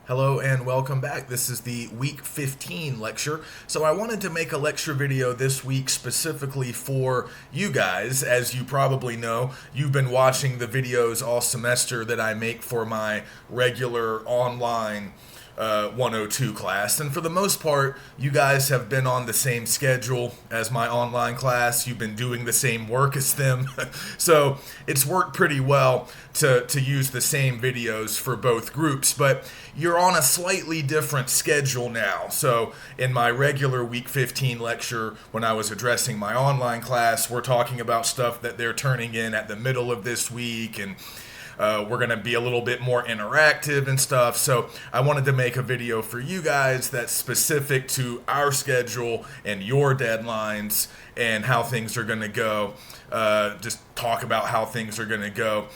Hello and welcome back. This is the week 15 lecture. So I wanted to make a lecture video this week specifically for you guys. As you probably know, you've been watching the videos all semester that I make for my regular online 102 class, and for the most part you guys have been on the same schedule as my online class. You've been doing the same work as them so it's worked pretty well to use the same videos for both groups, but you're on a slightly different schedule now. So in my regular week 15 lecture, when I was addressing my online class, we're talking about stuff that they're turning in at the middle of this week, and we're going to be a little bit more interactive and stuff. So I wanted to make a video for you guys that's specific to our schedule and your deadlines and how things are going to go. Just talk about how things are going to go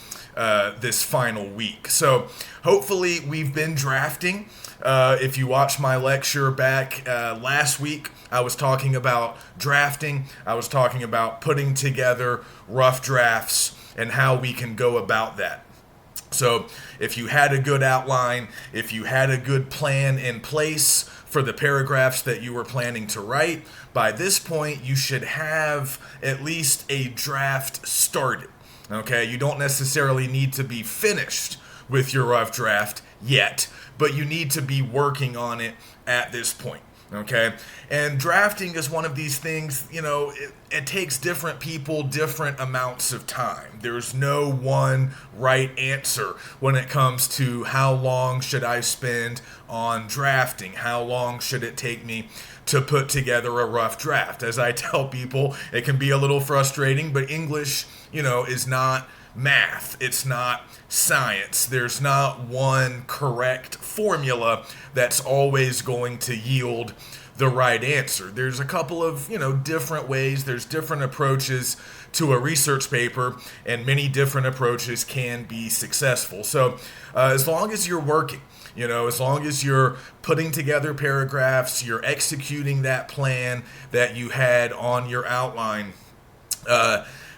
this final week. So hopefully we've been drafting. If you watched my lecture back last week, I was talking about drafting. I was talking about putting together rough drafts and how we can go about that. So if you had a good outline, if you had a good plan in place for the paragraphs that you were planning to write, by this point you should have at least a draft started. Okay, you don't necessarily need to be finished with your rough draft yet, but you need to be working on it at this point. Okay, and drafting is one of these things, it takes different people different amounts of time. There's no one right answer when it comes to how long should I spend on drafting, how long should it take me to put together a rough draft. As I tell people, it can be a little frustrating, but English, is not math. It's not science. There's not one correct formula that's always going to yield the right answer. There's a couple of, different ways. There's different approaches to a research paper, and many different approaches can be successful. So as long as you're working, as long as you're putting together paragraphs, you're executing that plan that you had on your outline,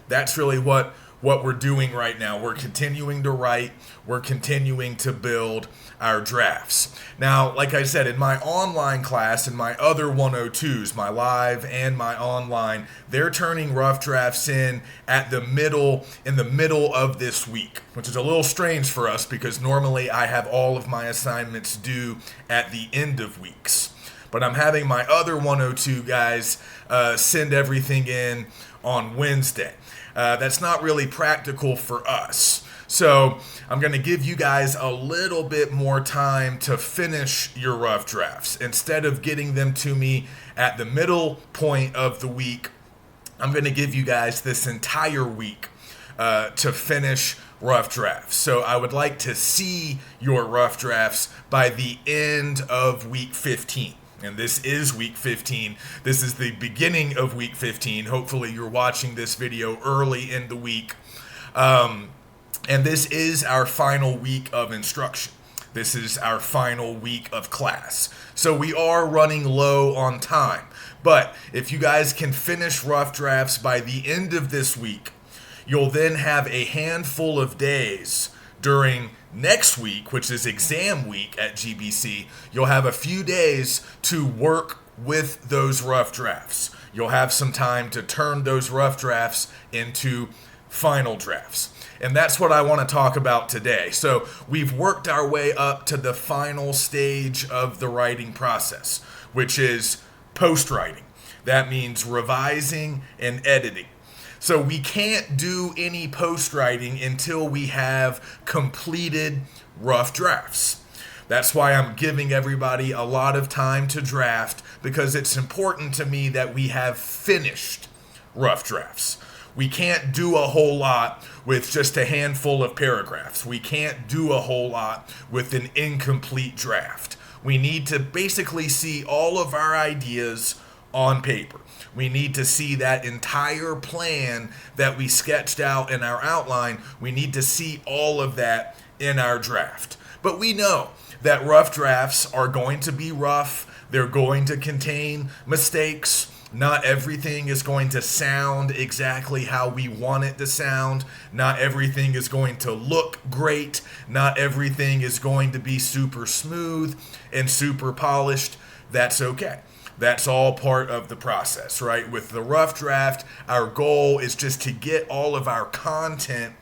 that's really what we're doing right now. We're continuing to write. We're continuing to build our drafts. Now, like I said, in my online class, in my other 102s, my live and my online, they're turning rough drafts in the middle of this week, which is a little strange for us because normally I have all of my assignments due at the end of weeks. But I'm having my other 102 guys send everything in on Wednesday. That's not really practical for us. So I'm going to give you guys a little bit more time to finish your rough drafts. Instead of getting them to me at the middle point of the week, I'm going to give you guys this entire week to finish rough drafts. So I would like to see your rough drafts by the end of week 15. And this is week 15. This is the beginning of week 15. Hopefully you're watching this video early in the week. And this is our final week of instruction. This is our final week of class. So we are running low on time. But if you guys can finish rough drafts by the end of this week, you'll then have a handful of days during next week, which is exam week at GBC. You'll have a few days to work with those rough drafts. You'll have some time to turn those rough drafts into final drafts. And that's what I want to talk about today. So we've worked our way up to the final stage of the writing process, which is post-writing. That means revising and editing. So we can't do any post-writing until we have completed rough drafts. That's why I'm giving everybody a lot of time to draft, because it's important to me that we have finished rough drafts. We can't do a whole lot with just a handful of paragraphs. We can't do a whole lot with an incomplete draft. We need to basically see all of our ideas on paper. We need to see that entire plan that we sketched out in our outline. We need to see all of that in our draft. But we know that rough drafts are going to be rough. They're going to contain mistakes. Not everything is going to sound exactly how we want it to sound. Not everything is going to look great. Not everything is going to be super smooth and super polished. That's okay. That's all part of the process, right? With the rough draft, our goal is just to get all of our content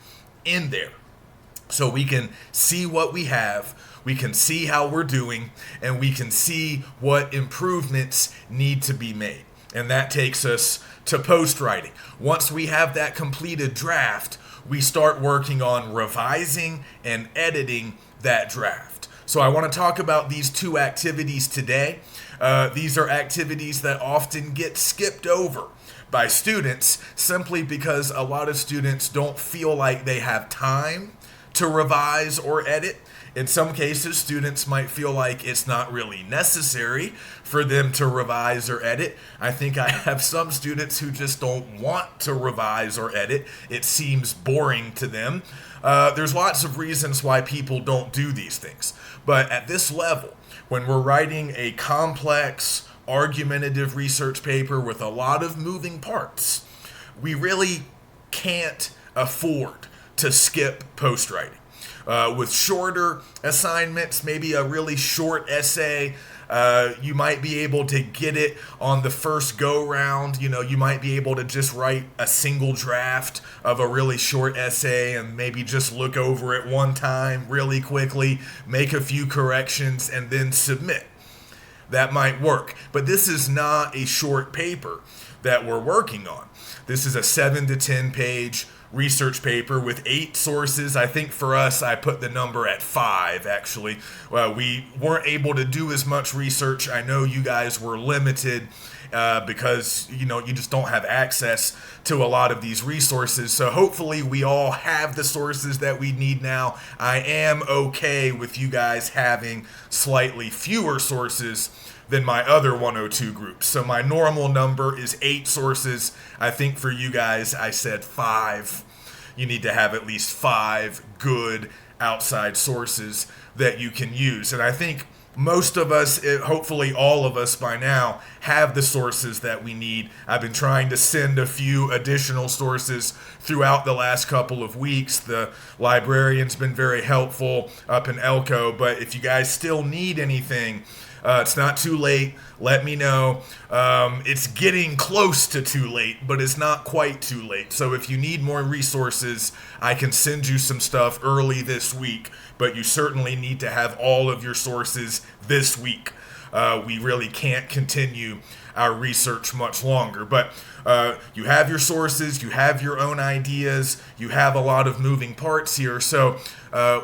in there so we can see what we have, we can see how we're doing, and we can see what improvements need to be made. And that takes us to post writing. Once we have that completed draft, we start working on revising and editing that draft. So I want to talk about these two activities today. These are activities that often get skipped over by students simply because a lot of students don't feel like they have time to revise or edit. In some cases, students might feel like it's not really necessary for them to revise or edit. I think I have some students who just don't want to revise or edit. It seems boring to them. There's lots of reasons why people don't do these things. But at this level, when we're writing a complex, argumentative research paper with a lot of moving parts, we really can't afford to skip post writing. With shorter assignments, maybe a really short essay, you might be able to get it on the first go round. You might be able to just write a single draft of a really short essay and maybe just look over it one time really quickly, make a few corrections, and then submit. That might work. But this is not a short paper that we're working on. This is a 7 to 10 page research paper with 8 sources. I think for us, I put the number at 5, actually. We weren't able to do as much research. I know you guys were limited because, you just don't have access to a lot of these resources. So hopefully we all have the sources that we need now. I am okay with you guys having slightly fewer sources than my other 102 groups. So my normal number is 8 sources. I think for you guys, I said 5. You need to have at least 5 good outside sources that you can use. And I think most of us, hopefully all of us by now, have the sources that we need. I've been trying to send a few additional sources throughout the last couple of weeks. The librarian's been very helpful up in Elko, but if you guys still need anything, it's not too late. Let me know. It's getting close to too late, but it's not quite too late. So if you need more resources, I can send you some stuff early this week, but you certainly need to have all of your sources this week. We really can't continue our research much longer, but you have your sources, you have your own ideas, you have a lot of moving parts here. So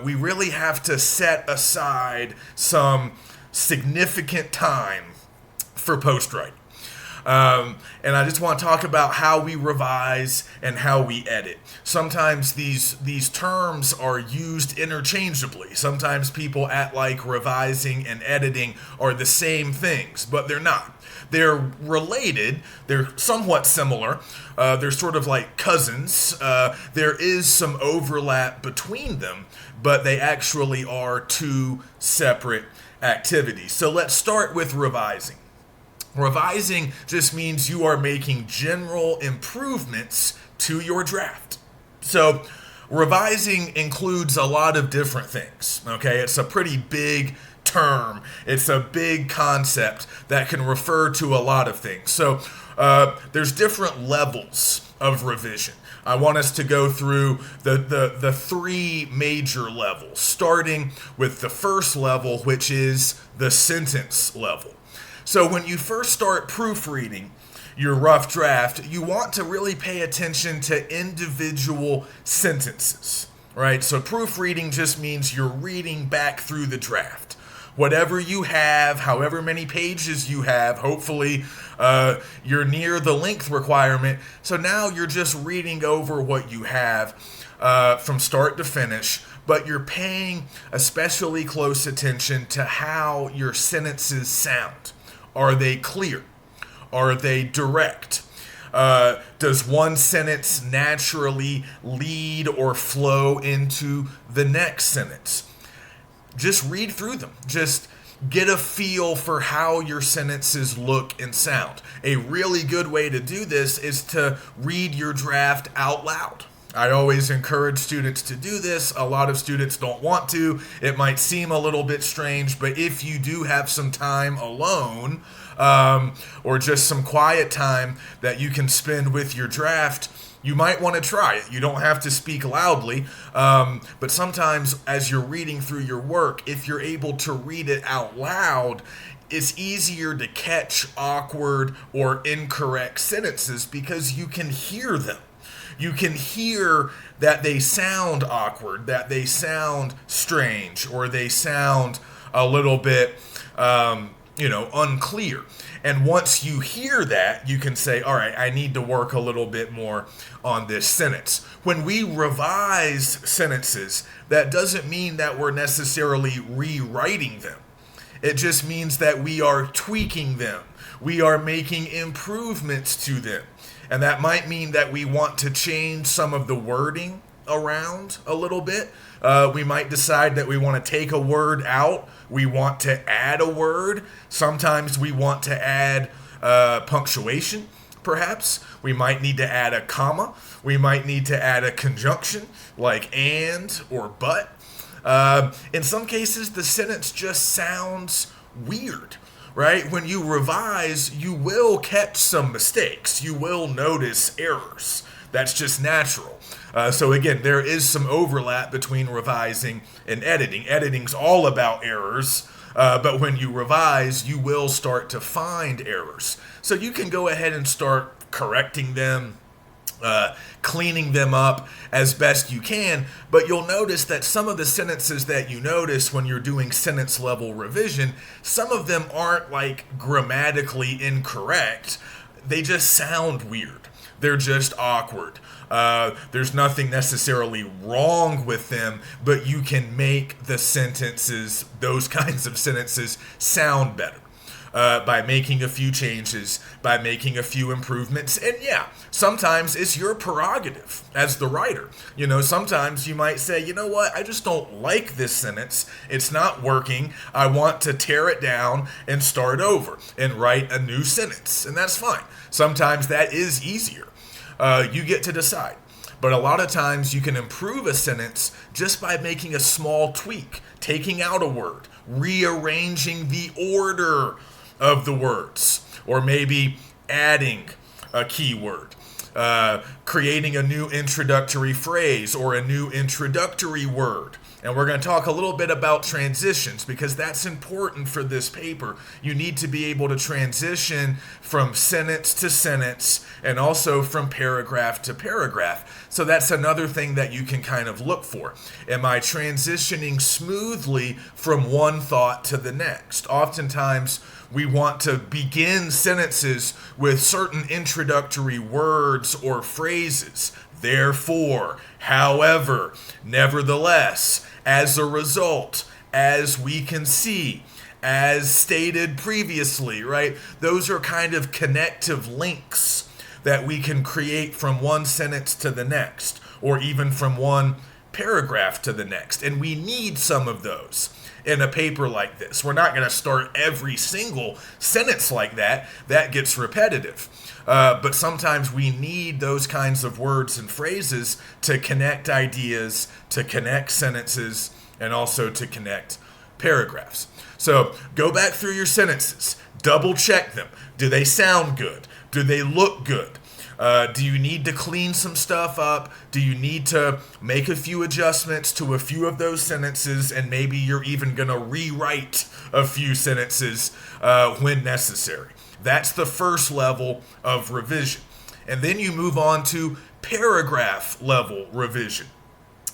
we really have to set aside some significant time for post writing. And I just want to talk about how we revise and how we edit. Sometimes these terms are used interchangeably. Sometimes people act like revising and editing are the same things, but they're not. They're related. They're somewhat similar. They're sort of like cousins. There is some overlap between them, but they actually are two separate activities. So let's start with revising. Revising just means you are making general improvements to your draft. So revising includes a lot of different things, okay? It's a pretty big term. It's a big concept that can refer to a lot of things. So there's different levels of revision. I want us to go through the 3 major levels, starting with the first level, which is the sentence level. So when you first start proofreading your rough draft, you want to really pay attention to individual sentences, right? So proofreading just means you're reading back through the draft. Whatever you have, however many pages you have, hopefully you're near the length requirement. So now you're just reading over what you have from start to finish, but you're paying especially close attention to how your sentences sound. Are they clear? Are they direct? Does one sentence naturally lead or flow into the next sentence? Just read through them. Just get a feel for how your sentences look and sound. A really good way to do this is to read your draft out loud. I always encourage students to do this. A lot of students don't want to. It might seem a little bit strange, but if you do have some time alone, or just some quiet time that you can spend with your draft, you might want to try it. You don't have to speak loudly, but sometimes as you're reading through your work, if you're able to read it out loud, it's easier to catch awkward or incorrect sentences because you can hear them. You can hear that they sound awkward, that they sound strange, or they sound a little bit unclear. And once you hear that, you can say, all right, I need to work a little bit more on this sentence. When we revise sentences, that doesn't mean that we're necessarily rewriting them. It just means that we are tweaking them. We are making improvements to them. And that might mean that we want to change some of the wording around a little bit. We might decide that we want to take a word out. We want to add a word. Sometimes we want to add punctuation, perhaps. We might need to add a comma. We might need to add a conjunction like and or but. In some cases, the sentence just sounds weird, right? When you revise, you will catch some mistakes. You will notice errors. That's just natural. So again, there is some overlap between revising and editing. Editing's all about errors, but when you revise, you will start to find errors. So you can go ahead and start correcting them, cleaning them up as best you can, but you'll notice that some of the sentences that you notice when you're doing sentence level revision, some of them aren't like grammatically incorrect. They just sound weird. They're just awkward. There's nothing necessarily wrong with them, but you can make the sentences, those kinds of sentences, sound better. By making a few changes, by making a few improvements. And yeah, sometimes it's your prerogative as the writer. Sometimes you might say, you know what, I just don't like this sentence. It's not working. I want to tear it down and start over and write a new sentence. And that's fine. Sometimes that is easier. You get to decide. But a lot of times you can improve a sentence just by making a small tweak, taking out a word, rearranging the order of the words, or maybe adding a keyword, creating a new introductory phrase or a new introductory word. And we're going to talk a little bit about transitions because that's important for this paper. You need to be able to transition from sentence to sentence and also from paragraph to paragraph. So that's another thing that you can kind of look for. Am I transitioning smoothly from one thought to the next? Oftentimes, we want to begin sentences with certain introductory words or phrases. Therefore, however, nevertheless, as a result, as we can see, as stated previously, right? Those are kind of connective links that we can create from one sentence to the next, or even from one paragraph to the next. And we need some of those in a paper like this. We're not going to start every single sentence like that. That gets repetitive. But sometimes we need those kinds of words and phrases to connect ideas, to connect sentences, and also to connect paragraphs. So go back through your sentences. Double check them. Do they sound good? Do they look good? Do you need to clean some stuff up? Do you need to make a few adjustments to a few of those sentences? And maybe you're even going to rewrite a few sentences when necessary. That's the first level of revision. And then you move on to paragraph level revision.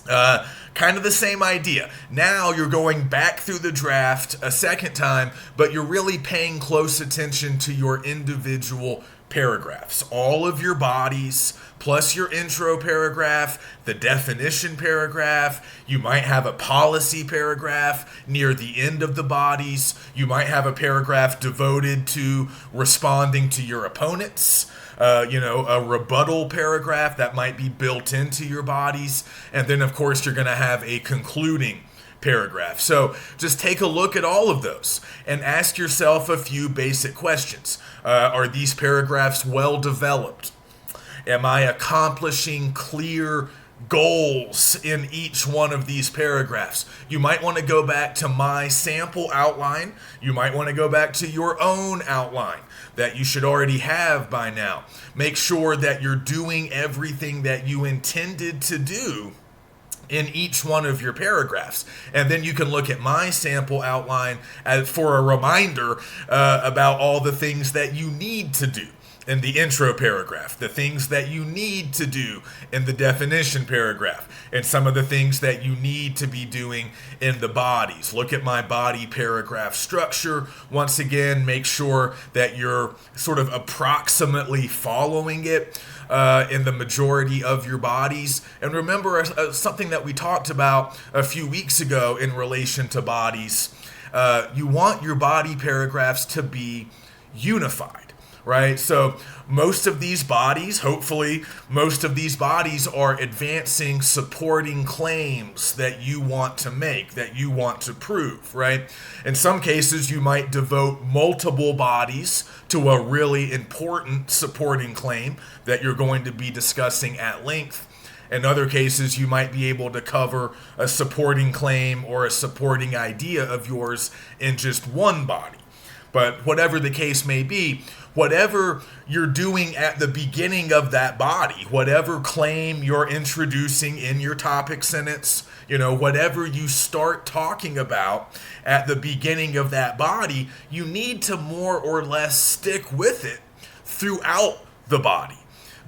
Kind of the same idea. Now you're going back through the draft a second time, but you're really paying close attention to your individual paragraphs. All of your bodies, plus your intro paragraph, the definition paragraph. You might have a policy paragraph near the end of the bodies. You might have a paragraph devoted to responding to your opponents. A rebuttal paragraph that might be built into your bodies. And then, of course, you're going to have a concluding paragraph. So just take a look at all of those and ask yourself a few basic questions. Are these paragraphs well developed? Am I accomplishing clear goals in each one of these paragraphs? You might want to go back to my sample outline. You might want to go back to your own outline that you should already have by now. Make sure that you're doing everything that you intended to do in each one of your paragraphs. And then you can look at my sample outline for a reminder about all the things that you need to do in the intro paragraph, the things that you need to do in the definition paragraph, and some of the things that you need to be doing in the bodies. Look at my body paragraph structure. Once again, make sure that you're sort of approximately following it in the majority of your bodies. And remember something that we talked about a few weeks ago in relation to bodies. You want your body paragraphs to be unified. Right? So most of these bodies, hopefully, most of these bodies are advancing supporting claims that you want to make, that you want to prove, right? In some cases, you might devote multiple bodies to a really important supporting claim that you're going to be discussing at length. In other cases, you might be able to cover a supporting claim or a supporting idea of yours in just one body. But whatever the case may be, whatever you're doing at the beginning of that body, whatever claim you're introducing in your topic sentence, whatever you start talking about at the beginning of that body, you need to more or less stick with it throughout the body.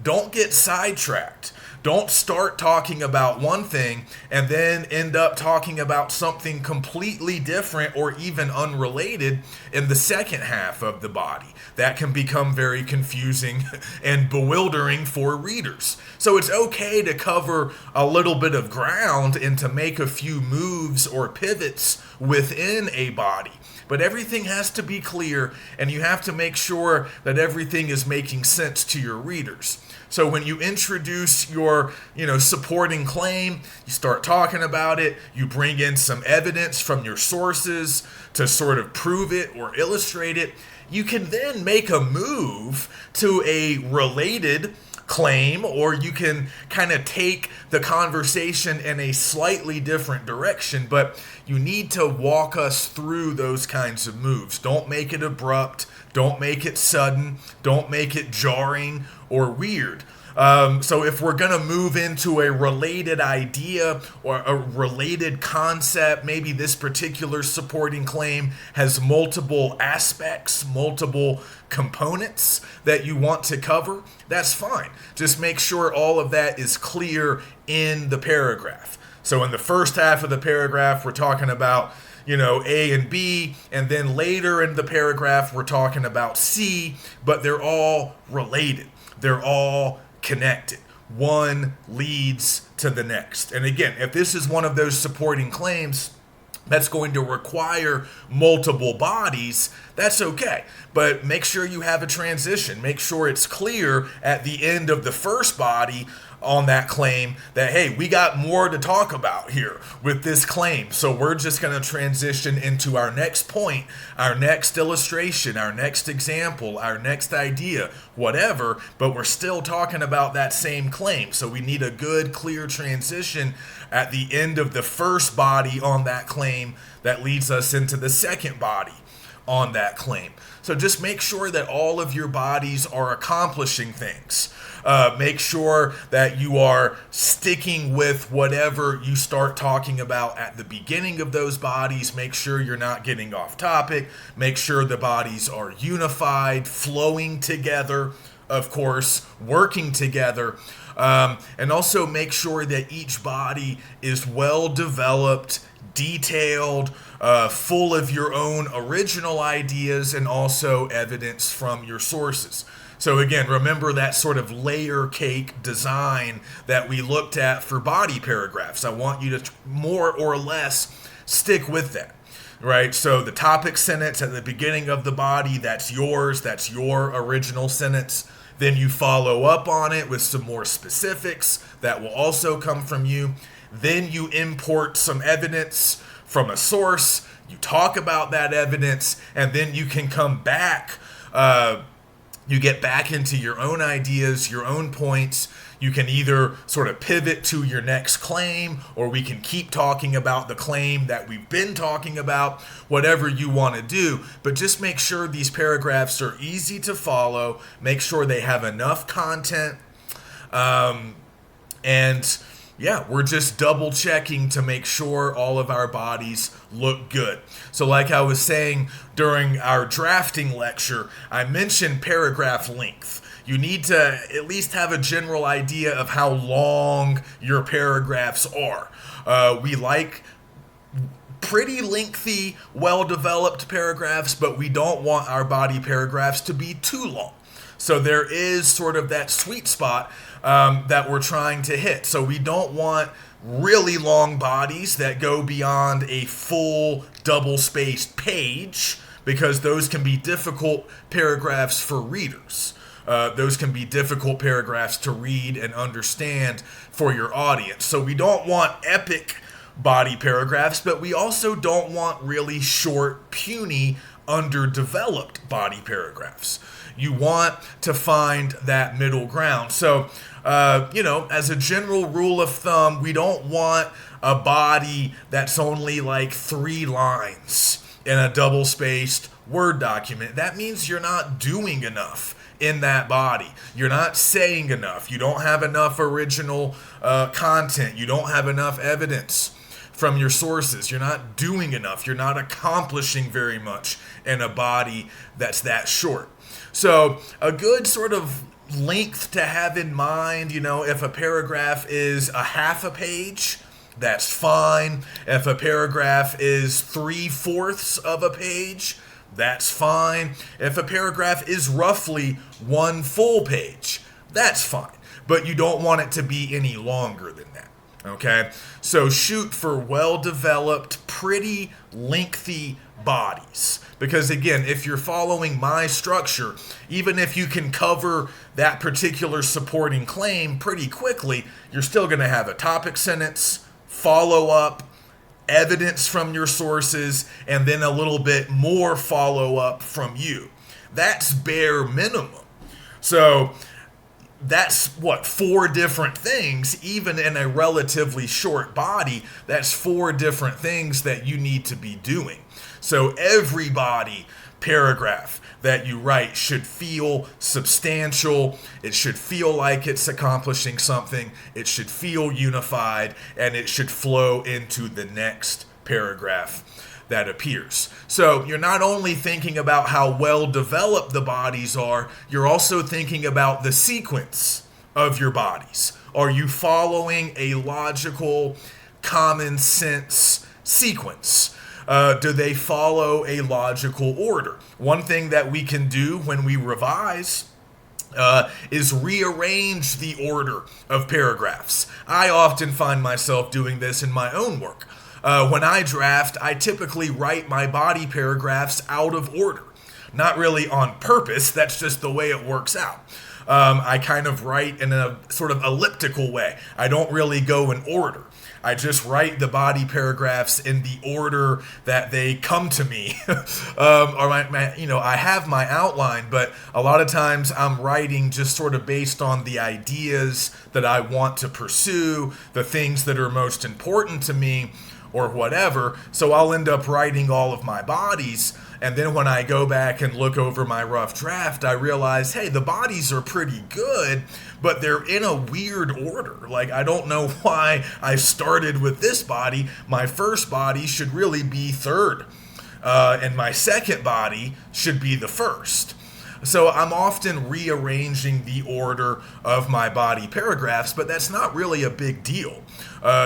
Don't get sidetracked. Don't start talking about one thing and then end up talking about something completely different or even unrelated in the second half of the body. That can become very confusing and bewildering for readers. So it's okay to cover a little bit of ground and to make a few moves or pivots within a body. But everything has to be clear, and you have to make sure that everything is making sense to your readers. So when you introduce your, supporting claim, you start talking about it, you bring in some evidence from your sources to sort of prove it or illustrate it. You can then make a move to a related claim, or you can kind of take the conversation in a slightly different direction, but you need to walk us through those kinds of moves. Don't make it abrupt, don't make it sudden, don't make it jarring or weird. So if we're going to move into a related idea or a related concept, maybe this particular supporting claim has multiple aspects, multiple components that you want to cover, that's fine. Just make sure all of that is clear in the paragraph. So in the first half of the paragraph, we're talking about A and B, and then later in the paragraph, we're talking about C, but they're all related. They're all connected. One leads to the next. And again, if this is one of those supporting claims that's going to require multiple bodies, that's okay. But make sure you have a transition. Make sure it's clear at the end of the first body on that claim that, hey, we got more to talk about here with this claim. So we're just going to transition into our next point, our next illustration, our next example, our next idea, whatever, but we're still talking about that same claim. So we need a good, clear transition at the end of the first body on that claim that leads us into the second body on that claim. So just make sure that all of your bodies are accomplishing things. Make sure that you are sticking with whatever you start talking about at the beginning of those bodies. Make sure you're not getting off topic. Make sure the bodies are unified, flowing together, of course, working together. And also make sure that each body is well developed, detailed, full of your own original ideas and also evidence from your sources. So again, remember that sort of layer cake design that we looked at for body paragraphs. I want you to more or less stick with that, right? So the topic sentence at the beginning of the body, that's yours, that's your original sentence. Then you follow up on it with some more specifics that will also come from you. Then you import some evidence from a source, you talk about that evidence, and then you can come back. You get back into your own ideas, your own points. You can either sort of pivot to your next claim, or we can keep talking about the claim that we've been talking about, whatever you want to do. But just make sure these paragraphs are easy to follow. Make sure they have enough content. And yeah, we're just double checking to make sure all of our bodies look good. So like I was saying during our drafting lecture, I mentioned paragraph length. You need to at least have a general idea of how long your paragraphs are. We like pretty lengthy, well-developed paragraphs, but we don't want our body paragraphs to be too long. So there is sort of that sweet spot that we're trying to hit. So we don't want really long bodies that go beyond a full double-spaced page, because those can be difficult paragraphs for readers. Those can be difficult paragraphs to read and understand for your audience. So we don't want epic body paragraphs, but we also don't want really short, puny, underdeveloped body paragraphs. You want to find that middle ground. So, as a general rule of thumb, we don't want a body that's only like 3 lines in a double-spaced Word document. That means you're not doing enough in that body. You're not saying enough. You don't have enough original content. You don't have enough evidence from your sources. You're not doing enough. You're not accomplishing very much in a body that's that short. So a good sort of length to have in mind, if a paragraph is a half a page, that's fine. If a paragraph is 3/4 of a page, that's fine. If a paragraph is roughly 1 full page, that's fine. But you don't want it to be any longer than that, okay? So shoot for well-developed, pretty lengthy bodies. Because again, if you're following my structure, even if you can cover that particular supporting claim pretty quickly, you're still going to have a topic sentence, follow-up, evidence from your sources, and then a little bit more follow-up from you. That's bare minimum. So that's 4 different things, even in a relatively short body. That's 4 different things that you need to be doing. So every body paragraph that you write should feel substantial. It should feel like it's accomplishing something. It should feel unified, and it should flow into the next paragraph that appears. So you're not only thinking about how well developed the bodies are, you're also thinking about the sequence of your bodies. Are you following a logical, common sense sequence? Do they follow a logical order? One thing that we can do when we revise is rearrange the order of paragraphs. I often find myself doing this in my own work. When I draft, I typically write my body paragraphs out of order. Not really on purpose, that's just the way it works out. I kind of write in a sort of elliptical way. I don't really go in order. I just write the body paragraphs in the order that they come to me. I have my outline, but a lot of times I'm writing just sort of based on the ideas that I want to pursue, the things that are most important to me, or whatever. So I'll end up writing all of my bodies, and then when I go back and look over my rough draft, I realize, hey, the bodies are pretty good, but they're in a weird order. Like, I don't know why I started with this body. My first body should really be third, and my second body should be the first. So I'm often rearranging the order of my body paragraphs, but that's not really a big deal.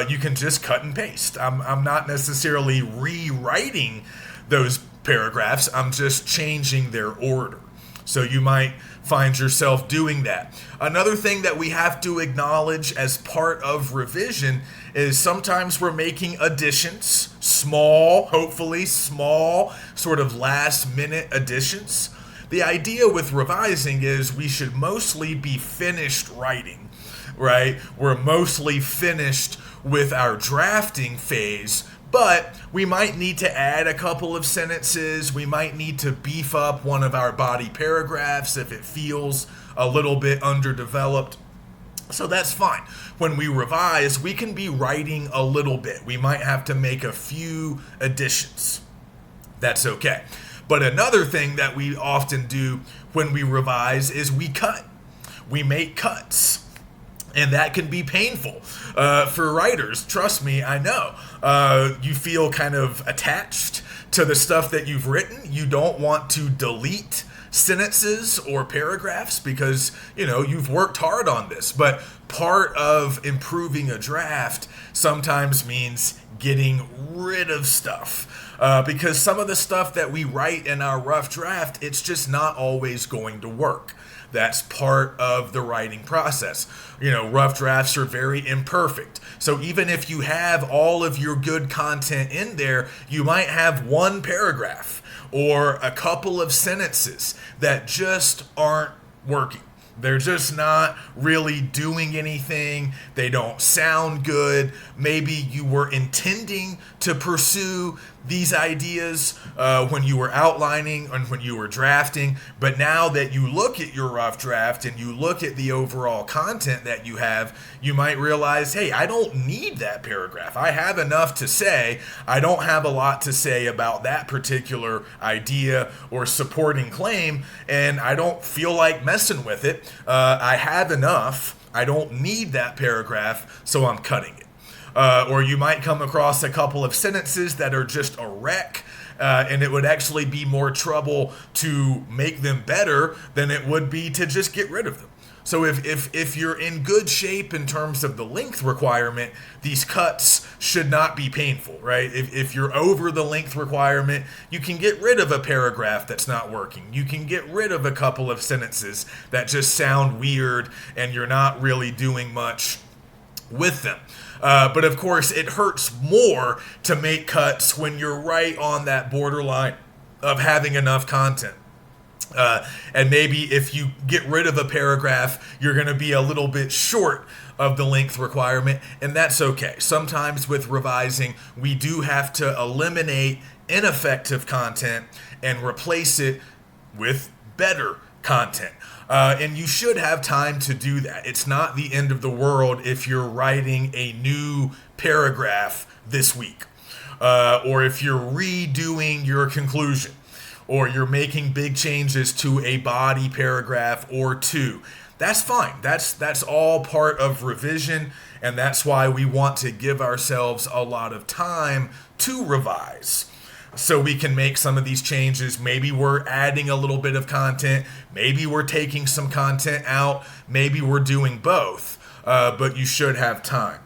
You can just cut and paste. I'm not necessarily rewriting those paragraphs. I'm just changing their order. So you might find yourself doing that. Another thing that we have to acknowledge as part of revision is sometimes we're making additions, hopefully small, sort of last minute additions. The idea with revising is we should mostly be finished writing, right? We're mostly finished with our drafting phase But we might need to add a couple of sentences. We might need to beef up one of our body paragraphs if it feels a little bit underdeveloped. So that's fine. When we revise, we can be writing a little bit. We might have to make a few additions. That's okay. But another thing that we often do when we revise is we cut. We make cuts. And that can be painful for writers. Trust me, I know. You feel kind of attached to the stuff that you've written. You don't want to delete sentences or paragraphs because, you've worked hard on this. But part of improving a draft sometimes means getting rid of stuff. Because some of the stuff that we write in our rough draft, it's just not always going to work. That's part of the writing process. Rough drafts are very imperfect. So even if you have all of your good content in there, you might have one paragraph or a couple of sentences that just aren't working. They're just not really doing anything. They don't sound good. Maybe you were intending to pursue these ideas when you were outlining and when you were drafting. But now that you look at your rough draft and you look at the overall content that you have, you might realize, hey, I don't need that paragraph. I have enough to say. I don't have a lot to say about that particular idea or supporting claim, and I don't feel like messing with it. I have enough. I don't need that paragraph, so I'm cutting it. Or you might come across a couple of sentences that are just a wreck, and it would actually be more trouble to make them better than it would be to just get rid of them. So if you're in good shape in terms of the length requirement, these cuts should not be painful, right? If you're over the length requirement, you can get rid of a paragraph that's not working. You can get rid of a couple of sentences that just sound weird and you're not really doing much with them. But of course, it hurts more to make cuts when you're right on that borderline of having enough content. And maybe if you get rid of a paragraph, you're going to be a little bit short of the length requirement, and that's okay. Sometimes with revising, we do have to eliminate ineffective content and replace it with better content. And you should have time to do that. It's not the end of the world if you're writing a new paragraph this week, or if you're redoing your conclusion, or you're making big changes to a body paragraph or two. That's fine. That's all part of revision, and that's why we want to give ourselves a lot of time to revise, so we can make some of these changes. Maybe we're adding a little bit of content. Maybe we're taking some content out. Maybe we're doing both, but you should have time.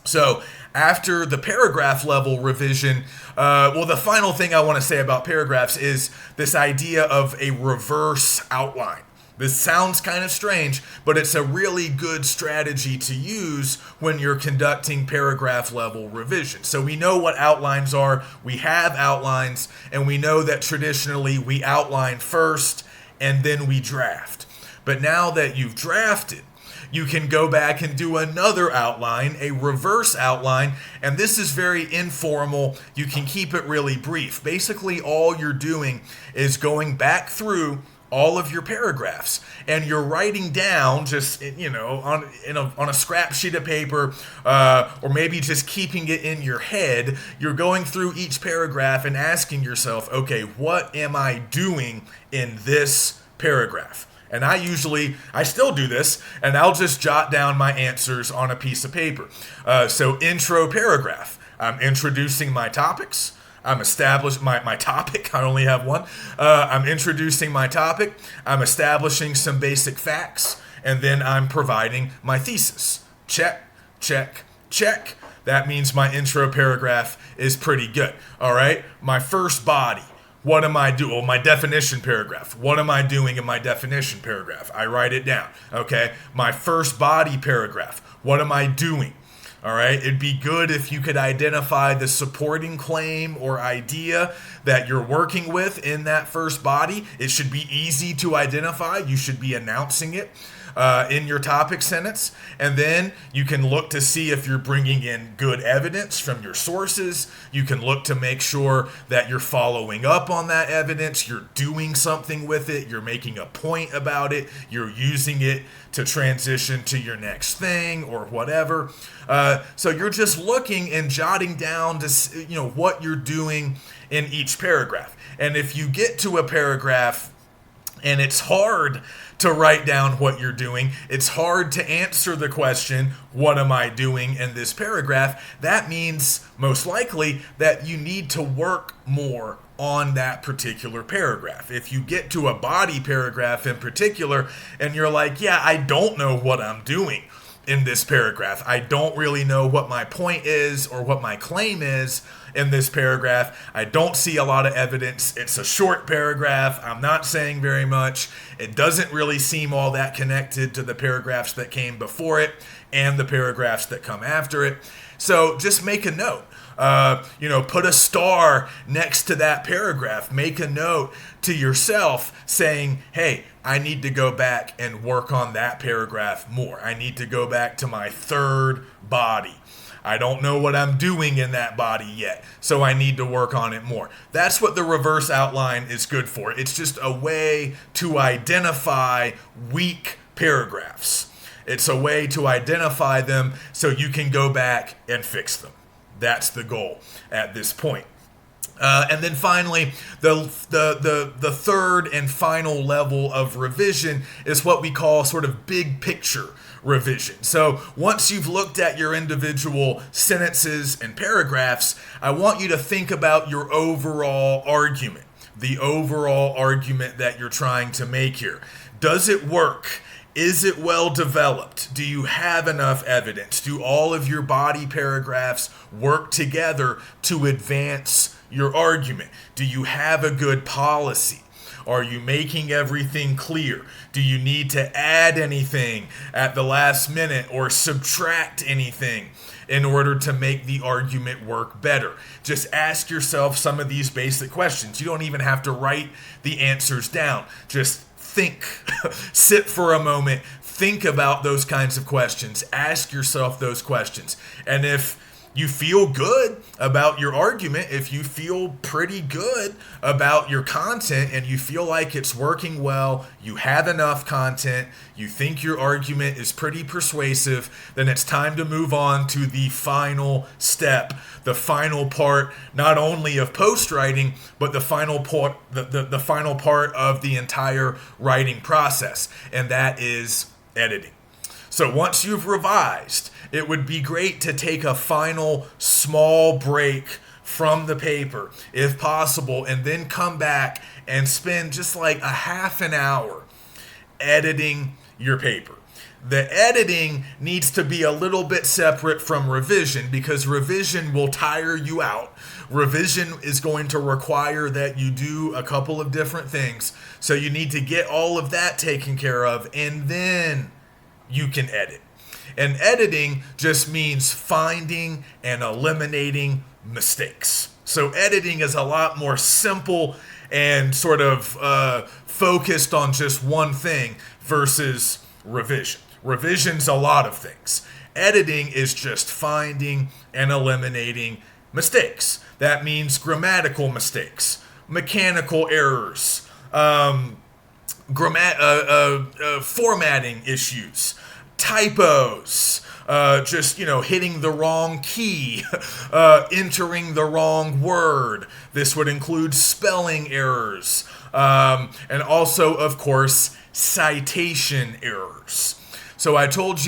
So after the paragraph level revision, the final thing I want to say about paragraphs is this idea of a reverse outline. This sounds kind of strange, but it's a really good strategy to use when you're conducting paragraph level revision. So we know what outlines are, we have outlines, and we know that traditionally we outline first and then we draft. But now that you've drafted, you can go back and do another outline, a reverse outline, and this is very informal. You can keep it really brief. Basically, all you're doing is going back through all of your paragraphs, and you're writing down just on a scrap sheet of paper, or maybe just keeping it in your head. You're going through each paragraph and asking yourself, okay, what am I doing in this paragraph? And I still do this, and I'll just jot down my answers on a piece of paper. So intro paragraph, I'm introducing my topics. I'm establishing my topic. I only have one. I'm introducing my topic. I'm establishing some basic facts, and then I'm providing my thesis. Check, check, check. That means my intro paragraph is pretty good. All right. My first body. What am I doing? Well, my definition paragraph. What am I doing in my definition paragraph? I write it down. Okay. My first body paragraph. What am I doing? All right. It'd be good if you could identify the supporting claim or idea that you're working with in that first body. It should be easy to identify. You should be announcing it in your topic sentence. And then you can look to see if you're bringing in good evidence from your sources. You can look to make sure that you're following up on that evidence. You're doing something with it. You're making a point about it. You're using it to transition to your next thing or whatever. So you're just looking and jotting down to what you're doing in each paragraph. And if you get to a paragraph and it's hard to write down what you're doing, it's hard to answer the question, what am I doing in this paragraph? That means most likely that you need to work more on that particular paragraph. If you get to a body paragraph in particular and you're like, yeah, I don't know what I'm doing in this paragraph. I don't really know what my point is or what my claim is in this paragraph. I don't see a lot of evidence. It's a short paragraph. I'm not saying very much. It doesn't really seem all that connected to the paragraphs that came before it and the paragraphs that come after it. So just make a note. Put a star next to that paragraph. Make a note to yourself saying, hey, I need to go back and work on that paragraph more. I need to go back to my third body. I don't know what I'm doing in that body yet, so I need to work on it more. That's what the reverse outline is good for. It's just a way to identify weak paragraphs. It's a way to identify them so you can go back and fix them. That's the goal at this point. And then finally, the third and final level of revision is what we call sort of big picture revision. So once you've looked at your individual sentences and paragraphs, I want you to think about your overall argument, the overall argument that you're trying to make here. Does it work? Is it well developed? Do you have enough evidence? Do all of your body paragraphs work together to advance your argument? Do you have a good policy? Are you making everything clear? Do you need to add anything at the last minute or subtract anything in order to make the argument work better? Just ask yourself some of these basic questions. You don't even have to write the answers down. Just think, sit for a moment, think about those kinds of questions, ask yourself those questions. And if you feel good about your argument, if you feel pretty good about your content and you feel like it's working well, you have enough content, you think your argument is pretty persuasive, then it's time to move on to the final step, the final part, not only of post writing, but the final part, the final part of the entire writing process, and that is editing. So once you've revised, it would be great to take a final small break from the paper, if possible, and then come back and spend just like a half an hour editing your paper. The editing needs to be a little bit separate from revision because revision will tire you out. Revision is going to require that you do a couple of different things. So you need to get all of that taken care of, and then you can edit. And editing just means finding and eliminating mistakes. So editing is a lot more simple and sort of focused on just one thing versus revision. Revision's a lot of things. Editing is just finding and eliminating mistakes. That means grammatical mistakes, mechanical errors, formatting issues, typos, hitting the wrong key, entering the wrong word. This would include spelling errors, and also, of course, citation errors. So I told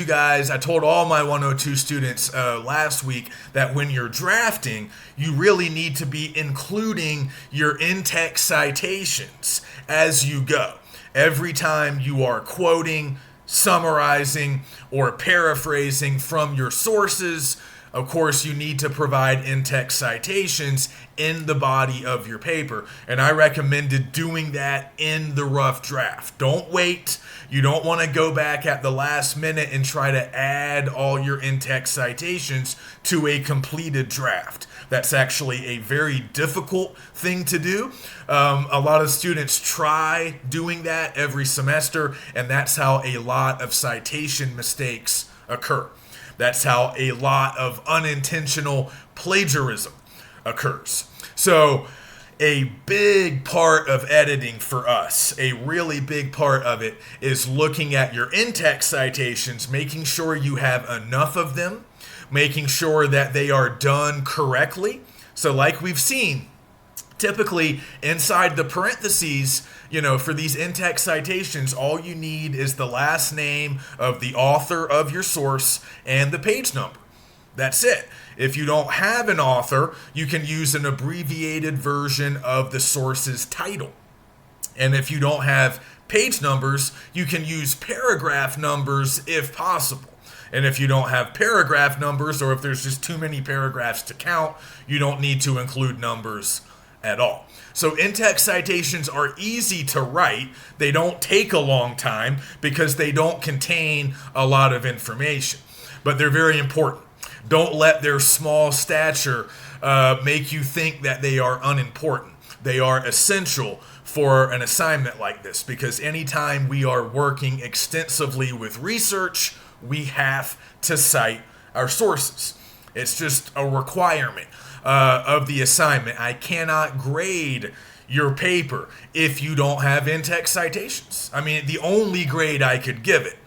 all my 102 students last week that when you're drafting, you really need to be including your in-text citations as you go. Every time you are quoting, summarizing, or paraphrasing from your sources, of course, you need to provide in-text citations in the body of your paper. And I recommended doing that in the rough draft. Don't wait. You don't want to go back at the last minute and try to add all your in-text citations to a completed draft. That's actually a very difficult thing to do. A lot of students try doing that every semester, and that's how a lot of citation mistakes occur. That's how a lot of unintentional plagiarism occurs. So a big part of editing for us, a really big part of it, is looking at your in-text citations, making sure you have enough of them, making sure that they are done correctly. So like we've seen, typically inside the parentheses, for these in-text citations, all you need is the last name of the author of your source and the page number. That's it. If you don't have an author, you can use an abbreviated version of the source's title. And if you don't have page numbers, you can use paragraph numbers if possible. And if you don't have paragraph numbers, or if there's just too many paragraphs to count, you don't need to include numbers at all. So in-text citations are easy to write. They don't take a long time because they don't contain a lot of information. But they're very important. Don't let their small stature make you think that they are unimportant. They are essential for an assignment like this, because anytime we are working extensively with research, we have to cite our sources. It's just a requirement of the assignment. I cannot grade your paper if you don't have in-text citations. I mean, the only grade I could give it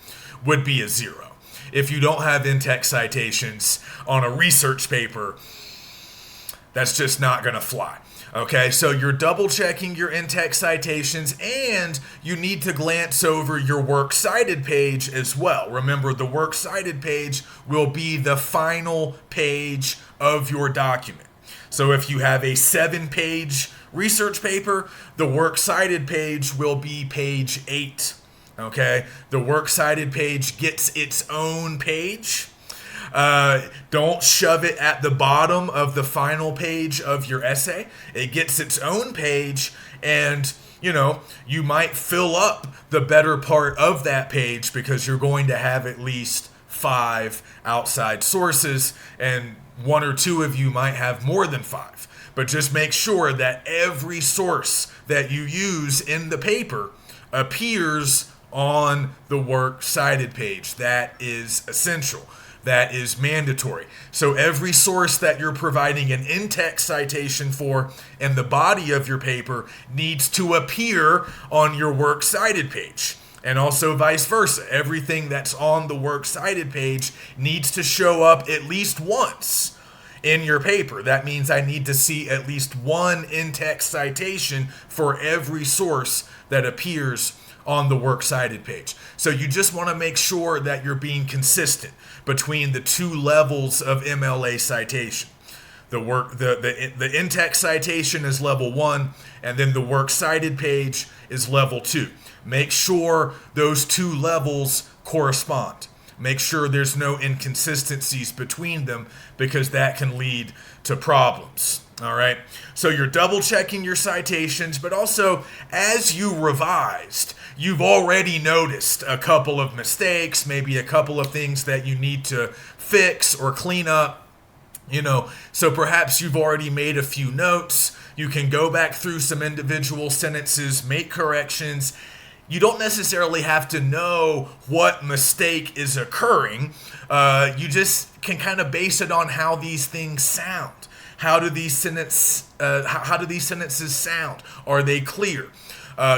would be a 0. If you don't have in-text citations on a research paper, that's just not going to fly. Okay, so you're double checking your in-text citations, and you need to glance over your works cited page as well. Remember, the works cited page will be the final page of your document. So if you have a 7-page research paper, the works cited page will be page 8. Okay, the works cited page gets its own page. Don't shove it at the bottom of the final page of your essay. It gets its own page, and you might fill up the better part of that page because you're going to have at least 5 outside sources, and 1 or 2 of you might have more than 5. But just make sure that every source that you use in the paper appears on the works cited page. That is essential. That is mandatory. So every source that you're providing an in-text citation for in the body of your paper needs to appear on your works cited page. And also vice versa. Everything that's on the works cited page needs to show up at least once in your paper. That means I need to see at least one in-text citation for every source that appears on the works cited page. So you just want to make sure that you're being consistent between the 2 levels of MLA citation. The in-text citation is level 1, and then the works cited page is level 2. Make sure those 2 levels correspond. Make sure there's no inconsistencies between them, because that can lead to problems. All right. So you're double checking your citations, but also as you revised, you've already noticed a couple of mistakes, maybe a couple of things that you need to fix or clean up. So perhaps you've already made a few notes. You can go back through some individual sentences, make corrections. You don't necessarily have to know what mistake is occurring. You just can kind of base it on how these things sound. How do these sentences sound? Are they clear?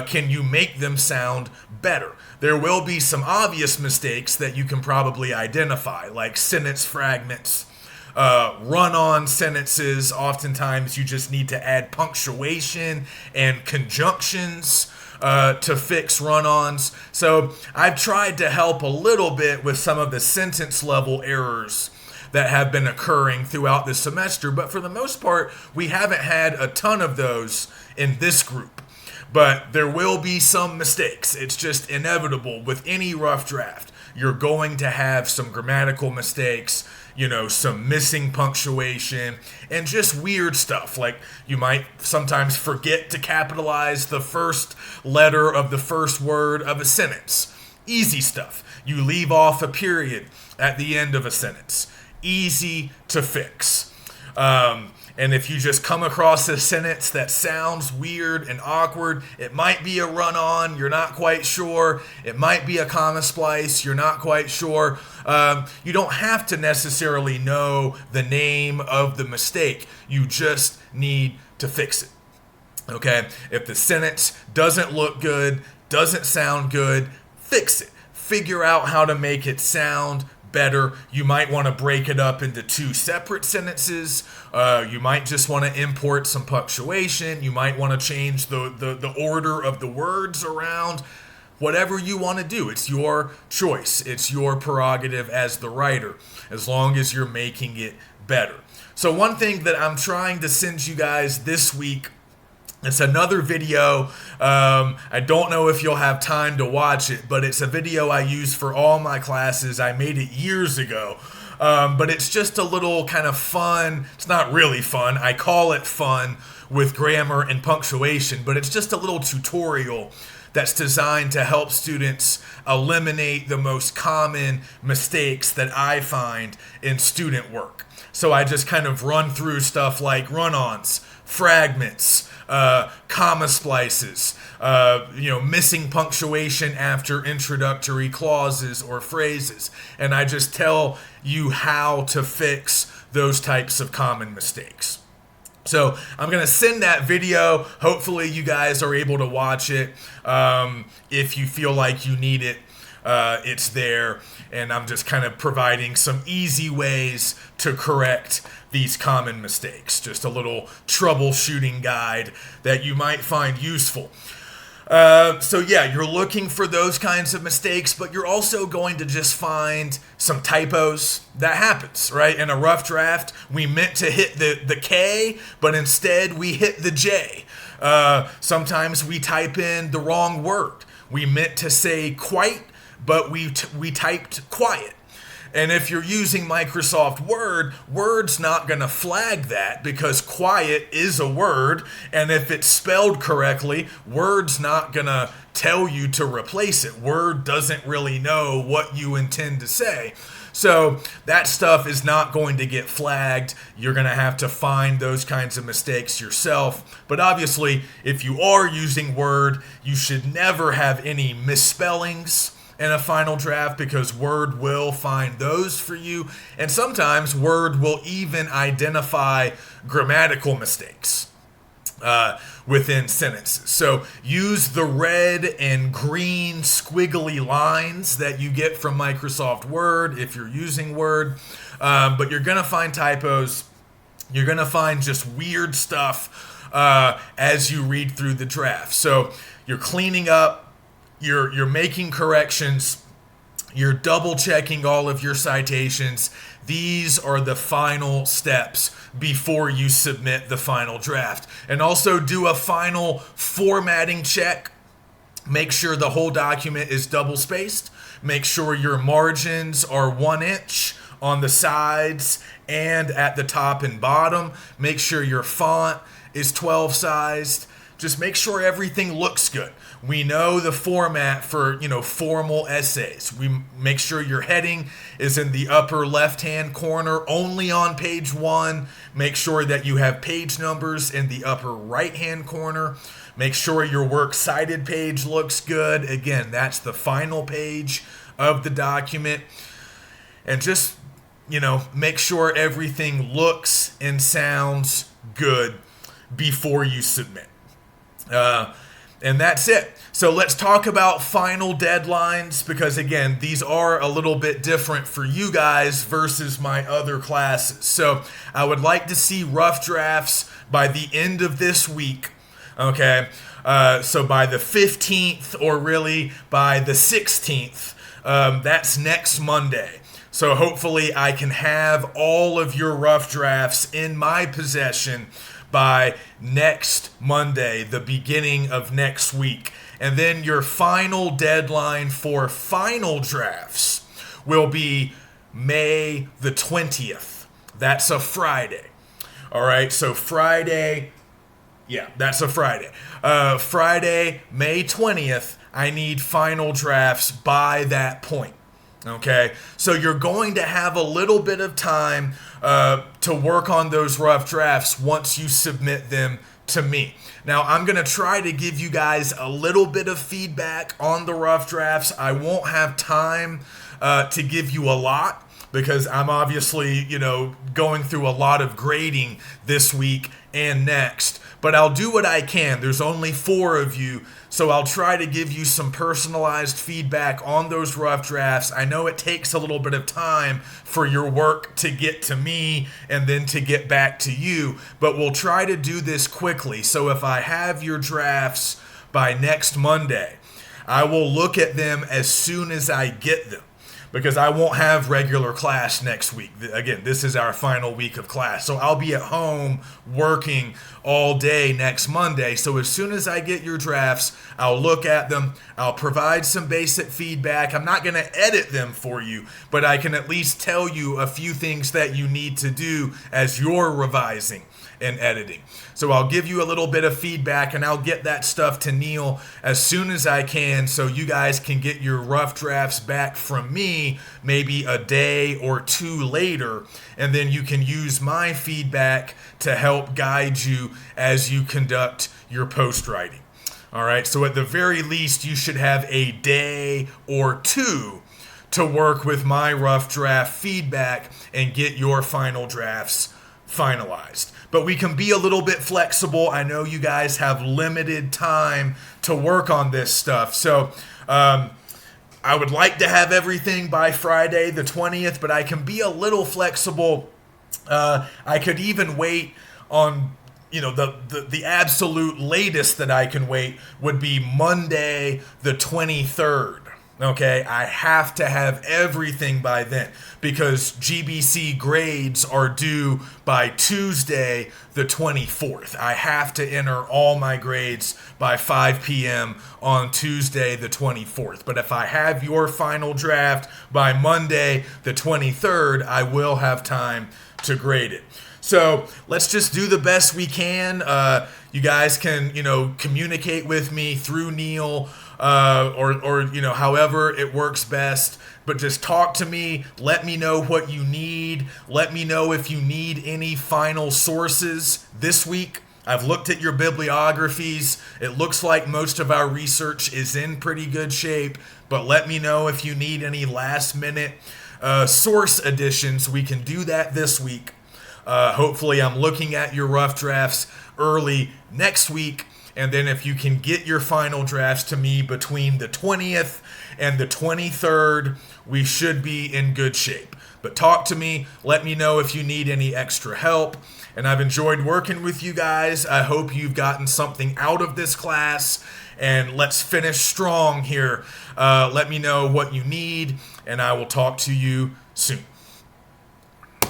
Can you make them sound better? There will be some obvious mistakes that you can probably identify, like sentence fragments, run-on sentences. Oftentimes you just need to add punctuation and conjunctions to fix run-ons. So I've tried to help a little bit with some of the sentence level errors that have been occurring throughout the semester, but for the most part, we haven't had a ton of those in this group. But there will be some mistakes. It's just inevitable with any rough draft. you're going to have some grammatical mistakes, some missing punctuation, and just weird stuff. Like you might sometimes forget to capitalize the first letter of the first word of a sentence. Easy stuff. You leave off a period at the end of a sentence. Easy to fix. And if you just come across a sentence that sounds weird and awkward, it might be a run-on, you're not quite sure. It might be a comma splice, you're not quite sure. You don't have to necessarily know the name of the mistake. You just need to fix it. Okay? If the sentence doesn't look good, doesn't sound good, fix it. Figure out how to make it sound better. You might want to break it up into two separate sentences. You might just want to import some punctuation. You might want to change the order of the words around. Whatever you want to do, it's your choice. It's your prerogative as the writer, as long as you're making it better. So one thing that I'm trying to send you guys this week, it's another video. I don't know if you'll have time to watch it, but it's a video I use for all my classes. I made it years ago. But it's just a little kind of fun. It's not really fun. I call it fun with grammar and punctuation, but it's just a little tutorial that's designed to help students eliminate the most common mistakes that I find in student work. So I just kind of run through stuff like run-ons, fragments, comma splices, missing punctuation after introductory clauses or phrases. And I just tell you how to fix those types of common mistakes. So I'm going to send that video. Hopefully you guys are able to watch it. If you feel like you need it, it's there. And I'm just kind of providing some easy ways to correct these common mistakes. Just a little troubleshooting guide that you might find useful. So yeah, you're looking for those kinds of mistakes, but you're also going to just find some typos. That happens, right? In a rough draft, we meant to hit the K, but instead we hit the J. Sometimes we type in the wrong word. We meant to say quite, but we typed quiet. And if you're using Microsoft Word, Word's not going to flag that because quiet is a word. And if it's spelled correctly, Word's not going to tell you to replace it. Word doesn't really know what you intend to say. So that stuff is not going to get flagged. You're going to have to find those kinds of mistakes yourself. But obviously, if you are using Word, you should never have any misspellings in a final draft because Word will find those for you. And sometimes Word will even identify grammatical mistakes within sentences. So use the red and green squiggly lines that you get from Microsoft Word if you're using Word. But you're going to find typos. You're going to find just weird stuff as you read through the draft. So you're cleaning up. You're making corrections. You're double checking all of your citations. These are the final steps before you submit the final draft. And also do a final formatting check. Make sure the whole document is double spaced. Make sure your margins are 1 inch on the sides and at the top and bottom. Make sure your font is 12 sized. Just make sure everything looks good. We know the format for, formal essays. We make sure your heading is in the upper left-hand corner, only on page 1. Make sure that you have page numbers in the upper right-hand corner. Make sure your works cited page looks good. Again, that's the final page of the document. And just, make sure everything looks and sounds good before you submit. And that's it. So let's talk about final deadlines because, again, these are a little bit different for you guys versus my other classes. So I would like to see rough drafts by the end of this week, okay? So by the 15th or really by the 16th, that's next Monday. So hopefully I can have all of your rough drafts in my possession by next Monday, the beginning of next week. And then your final deadline for final drafts will be May the 20th. That's a Friday. All right, so Friday, yeah, that's a Friday. Friday, May 20th, I need final drafts by that point. Okay, so you're going to have a little bit of time to work on those rough drafts once you submit them to me. Now, I'm going to try to give you guys a little bit of feedback on the rough drafts. I won't have time to give you a lot because I'm obviously, going through a lot of grading this week and next. But I'll do what I can. There's only 4 of you, so I'll try to give you some personalized feedback on those rough drafts. I know it takes a little bit of time for your work to get to me and then to get back to you, but we'll try to do this quickly. So if I have your drafts by next Monday, I will look at them as soon as I get them, because I won't have regular class next week. Again, this is our final week of class. So I'll be at home working all day next Monday. So as soon as I get your drafts, I'll look at them. I'll provide some basic feedback. I'm not going to edit them for you, but I can at least tell you a few things that you need to do as you're revising and editing. So I'll give you a little bit of feedback, and I'll get that stuff to Neil as soon as I can so you guys can get your rough drafts back from me maybe a day or 2 later, and then you can use my feedback to help guide you as you conduct your post writing. All right, so at the very least, you should have a day or 2 to work with my rough draft feedback and get your final drafts finalized. But we can be a little bit flexible. I know you guys have limited time to work on this stuff. So I would like to have everything by Friday the 20th, but I can be a little flexible. I could even wait on, the absolute latest that I can wait would be Monday the 23rd. Okay, I have to have everything by then because GBC grades are due by Tuesday the 24th. I have to enter all my grades by 5 p.m. on Tuesday the 24th. But if I have your final draft by Monday the 23rd, I will have time to grade it. So let's just do the best we can. You guys can, communicate with me through Neil or however it works best. But just talk to me. Let me know what you need. Let me know if you need any final sources this week. I've looked at your bibliographies. It looks like most of our research is in pretty good shape. But let me know if you need any last minute source additions. We can do that this week. Hopefully I'm looking at your rough drafts early next week. And then if you can get your final drafts to me between the 20th and the 23rd, we should be in good shape. But talk to me. Let me know if you need any extra help. And I've enjoyed working with you guys. I hope you've gotten something out of this class. And let's finish strong here. Let me know what you need, and I will talk to you soon.